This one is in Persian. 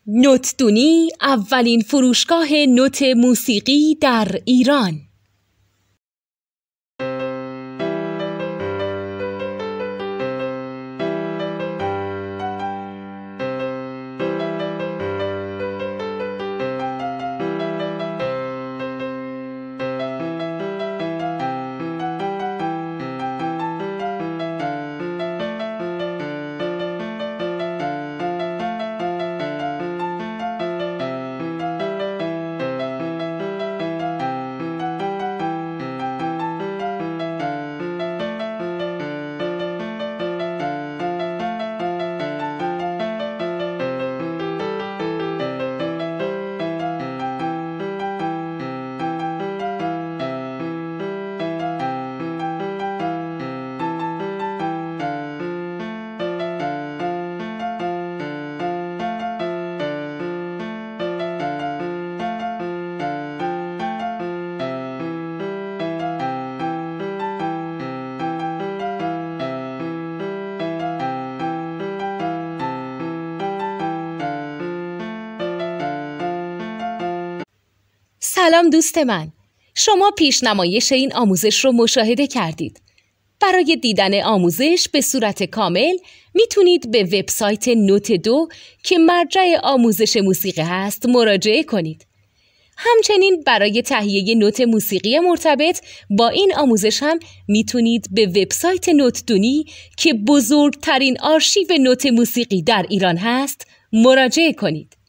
نوتدونی اولین فروشگاه نوت موسیقی در ایران. سلام دوست من، شما پیشنمایش این آموزش رو مشاهده کردید. برای دیدن آموزش به صورت کامل میتونید به وبسایت نوت 2 که مرجع آموزش موسیقی هست مراجعه کنید. همچنین برای تهیه نوت موسیقی مرتبط با این آموزش هم میتونید به وبسایت نوتدونی که بزرگترین آرشیو نوت موسیقی در ایران هست مراجعه کنید.